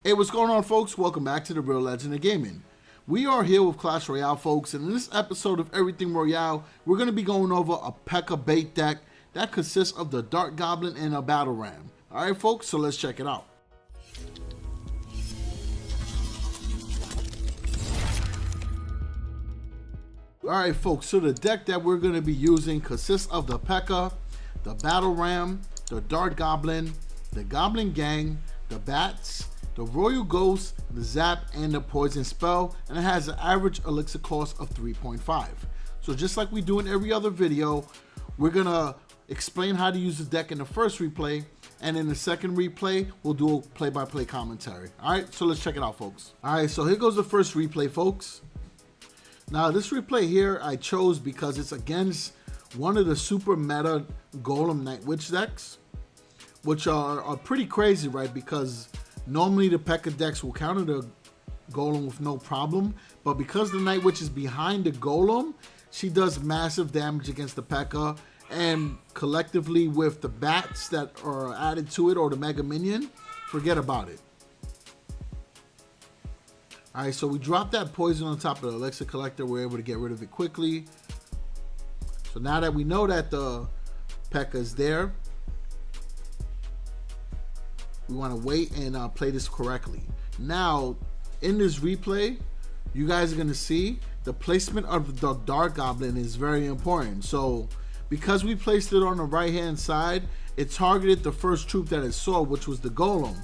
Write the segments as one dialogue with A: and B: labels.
A: Hey, what's going on, folks? Welcome back to the Real Legend of Gaming. We are here with Clash Royale, folks, and in this episode of Everything Royale, we're going to be going over a PEKKA bait deck that consists of the Dart Goblin and a Battle Ram. Alright, folks, so let's check it out. Alright, folks, so the deck that we're going to be using consists of the PEKKA, the Battle Ram, the Dart Goblin, the Goblin Gang, the Bats, the Royal Ghost, the Zap, and the Poison Spell, and it has an average elixir cost of 3.5. So just like we do in every other video, we're gonna explain how to use the deck in the first replay, and in the second replay, we'll do a play-by-play commentary. Alright, so let's check it out, folks. Alright, so here goes the first replay, folks. Now this replay here I chose because it's against one of the super meta Golem Night Witch decks, which are pretty crazy, right? Because normally the PEKKA decks will counter the Golem with no problem, but because the Night Witch is behind the Golem, she does massive damage against the PEKKA, and collectively with the bats that are added to it or the Mega Minion, forget about it. Alright, so we dropped that poison on top of the Elixir Collector. We're able to get rid of it quickly. So now that we know that the PEKKA is there, we want to wait and play this correctly. Now, in this replay, you guys are going to see the placement of the Dart Goblin is very important. So, because we placed it on the right-hand side, it targeted the first troop that it saw, which was the Golem.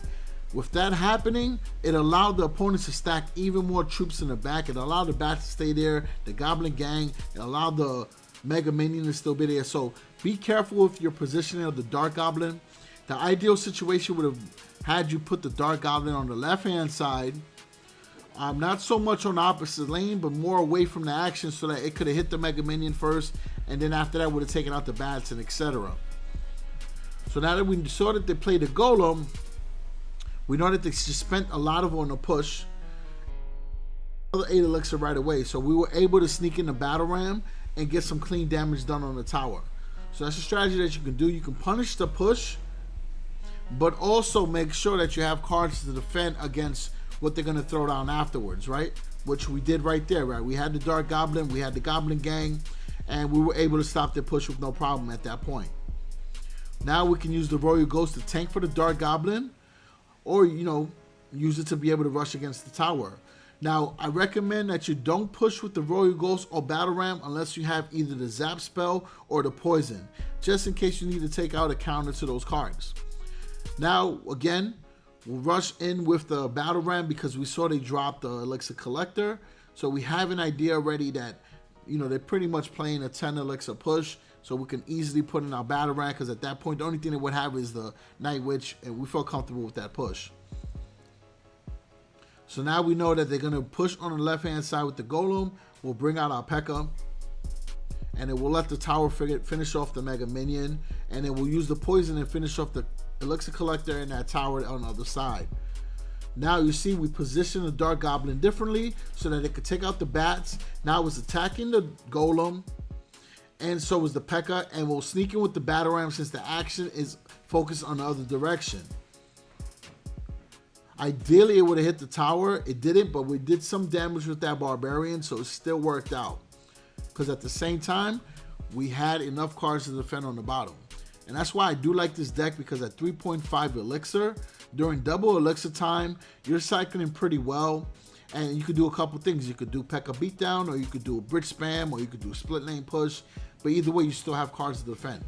A: With that happening, it allowed the opponents to stack even more troops in the back. It allowed the Bats to stay there, the Goblin Gang. It allowed the Mega Minion to still be there. So, be careful with your positioning of the Dart Goblin. The ideal situation would have had you put the Dart Goblin on the left-hand side, not so much on the opposite lane, but more away from the action so that it could have hit the Mega Minion first, and then after that would have taken out the Bats and etc. So now that we saw that they played the Golem, we know that they just spent a lot of on the push, another 8 elixir right away, so we were able to sneak in the Battle Ram and get some clean damage done on the tower. So that's a strategy that you can do. You can punish the push, but also make sure that you have cards to defend against what they're going to throw down afterwards, right? Which we did right there, right? We had the Dart Goblin, we had the Goblin Gang, and we were able to stop their push with no problem at that point. Now we can use the Royal Ghost to tank for the Dart Goblin, or, you know, use it to be able to rush against the tower. Now, I recommend that you don't push with the Royal Ghost or Battle Ram unless you have either the Zap spell or the Poison, just in case you need to take out a counter to those cards. Now, again, we'll rush in with the Battle Ram because we saw they dropped the Elixir Collector. So we have an idea already that, you know, they're pretty much playing a 10 Elixir push. So we can easily put in our Battle Ram because at that point, the only thing they would have is the Night Witch, and we felt comfortable with that push. So now we know that they're going to push on the left-hand side with the Golem. We'll bring out our PEKKA, and then we'll let the tower finish off the Mega Minion, and then we'll use the poison and finish off the Elixir Collector and that tower on the other side. Now you see we position the Dart Goblin differently so that it could take out the Bats. Now it's attacking the Golem, and so is the PEKKA, and we'll sneak in with the Battle Ram since the action is focused on the other direction. Ideally it would have hit the tower. It didn't, but we did some damage with that Barbarian, so it still worked out. Because at the same time, we had enough cards to defend on the bottom. And that's why I do like this deck, because at 3.5 elixir, during double elixir time, you're cycling pretty well. And you could do a couple things. You could do PEKKA beatdown, or you could do a bridge spam, or you could do a split lane push. But either way, you still have cards to defend.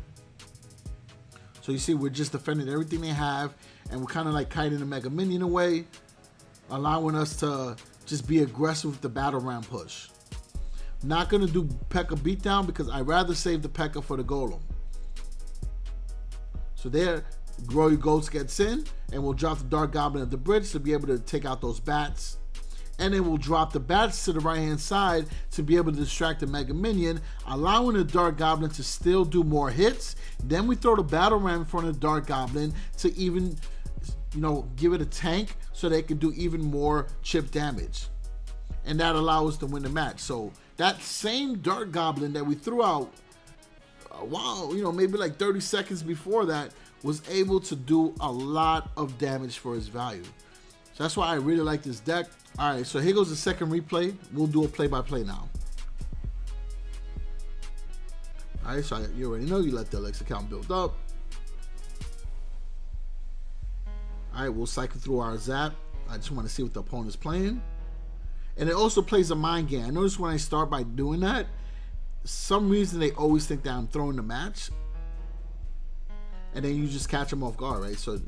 A: So you see, we're just defending everything they have, and we're kind of like kiting the Mega Minion away, allowing us to just be aggressive with the Battle Ram push. Not going to do PEKKA beatdown because I'd rather save the PEKKA for the Golem. So there, Royal Ghost gets in, and we'll drop the Dart Goblin at the bridge to be able to take out those Bats. And then we'll drop the Bats to the right-hand side to be able to distract the Mega Minion, allowing the Dart Goblin to still do more hits. Then we throw the Battle Ram in front of the Dart Goblin to even, you know, give it a tank so they can do even more chip damage. And that allows us to win the match. So that same Dart Goblin that we threw out, wow, you know, maybe like 30 seconds before that, was able to do a lot of damage for his value. So that's why I really like this deck. All right, so here goes the second replay. We'll do a play-by-play now. All right, so you already know you let the elixir count build up. All right, we'll cycle through our zap. I just want to see what the opponent's playing. And it also plays a mind game. I notice when I start by doing that, some reason they always think that I'm throwing the match. And then you just catch them off guard, right? So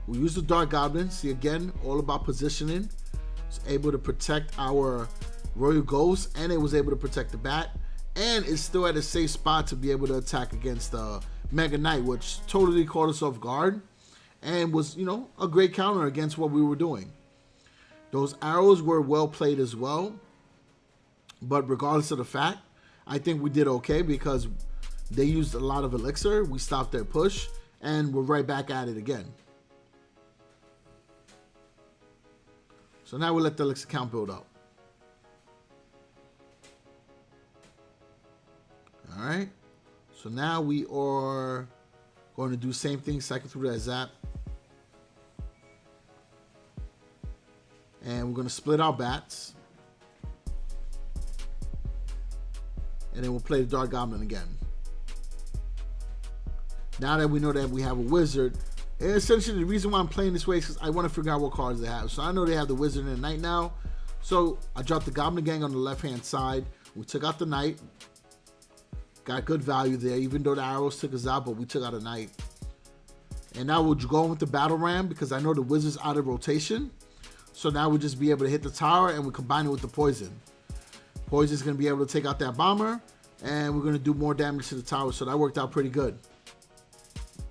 A: we use the Dark Goblin. See, again, all about positioning. It's able to protect our Royal Ghost, and it was able to protect the Bat. And it's still at a safe spot to be able to attack against the Mega Knight, which totally caught us off guard. And was, you know, a great counter against what we were doing. Those arrows were well played as well. But regardless of the fact, I think we did okay because they used a lot of elixir. We stopped their push, and we're right back at it again. So now we let the elixir count build up. All right. So now we are going to do the same thing, cycle through that zap. And we're going to split our bats. And then we'll play the Dark Goblin again. Now that we know that we have a wizard, and essentially the reason why I'm playing this way is because I want to figure out what cards they have. So I know they have the wizard and the knight now. So I dropped the Goblin Gang on the left-hand side. We took out the knight. Got good value there, even though the arrows took us out, but we took out a knight. And now we'll go with the Battle Ram because I know the wizard's out of rotation. So now we'll just be able to hit the tower and we combine it with the poison. Poison's going to be able to take out that bomber, and we're going to do more damage to the tower. So that worked out pretty good.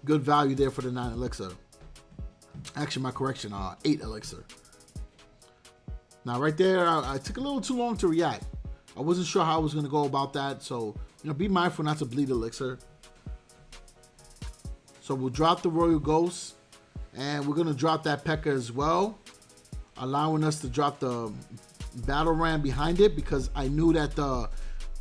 A: Good value there for the 9 elixir. Actually, my correction, 8 elixir. Now right there, I took a little too long to react. I wasn't sure how I was going to go about that. So, you know, be mindful not to bleed elixir. So we'll drop the Royal Ghost, and we're going to drop that P.E.K.K.A as well, allowing us to drop the Battle Ram behind it because I knew that the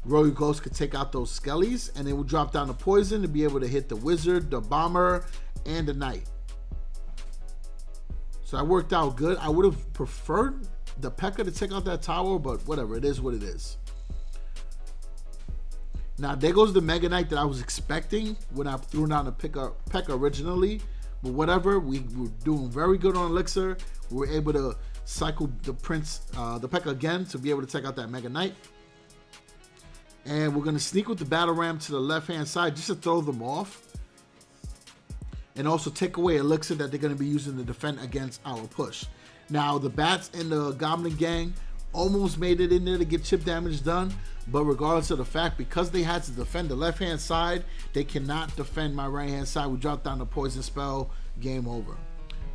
A: Royal Ghost could take out those skellies, and then we'll drop down the poison to be able to hit the wizard, the bomber, and the knight. So that worked out good. I would have preferred the P.E.K.K.A to take out that tower, but whatever, it is what it is. Now there goes the Mega Knight that I was expecting when I threw down the P.E.K.K.A originally, but whatever, we were doing very good on elixir. We were able to cycle the P.E.K.K.A again to be able to take out that Mega Knight. And we're going to sneak with the Battle Ram to the left-hand side just to throw them off. And also take away elixir that they're going to be using to defend against our push. Now, the Bats and the Goblin Gang almost made it in there to get chip damage done. But regardless of the fact, because they had to defend the left-hand side, they cannot defend my right-hand side. We dropped down the poison spell. Game over.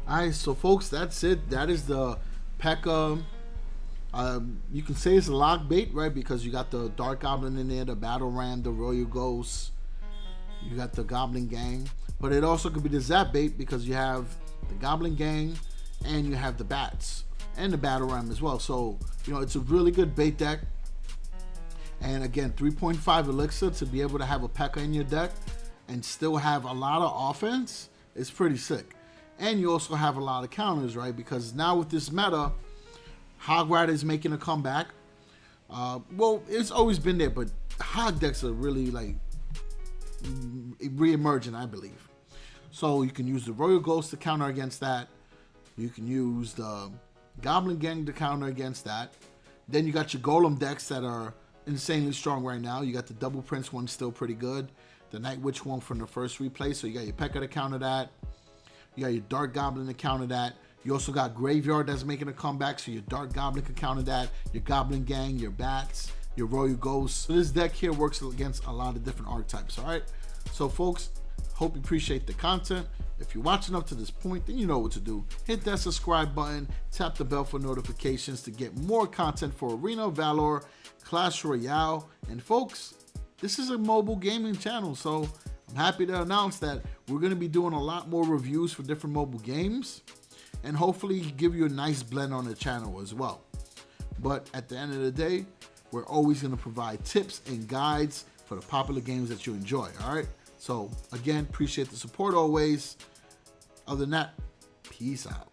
A: Alright, so folks, that's it. That is the P.E.K.K.A. You can say it's a lock bait, right? Because you got the Dark Goblin in there, the Battle Ram, the Royal Ghost, you got the Goblin Gang. But it also could be the Zap bait because you have the Goblin Gang and you have the Bats and the Battle Ram as well. So, you know, it's a really good bait deck. And again, 3.5 elixir to be able to have a P.E.K.K.A in your deck and still have a lot of offense is pretty sick. And you also have a lot of counters, right? Because now with this meta, Hog Rider is making a comeback. Well, it's always been there, but Hog decks are really like re-emerging, I believe. So you can use the Royal Ghost to counter against that. You can use the Goblin Gang to counter against that. Then you got your Golem decks that are insanely strong right now. You got the Double Prince one still pretty good. The Night Witch one from the first replay. So you got your P.E.K.K.A to counter that. You got your Dark Goblin to counter that. You also got Graveyard that's making a comeback, so your Dark Goblin can counter that. Your Goblin Gang, your Bats, your Royal Ghosts. So this deck here works against a lot of different archetypes, all right? So folks, hope you appreciate the content. If you're watching up to this point, then you know what to do. Hit that subscribe button, tap the bell for notifications to get more content for Arena, Valor, Clash Royale. And folks, this is a mobile gaming channel, so I'm happy to announce that we're going to be doing a lot more reviews for different mobile games and hopefully give you a nice blend on the channel as well. But at the end of the day, we're always going to provide tips and guides for the popular games that you enjoy, all right? So again, appreciate the support always. Other than that, peace out.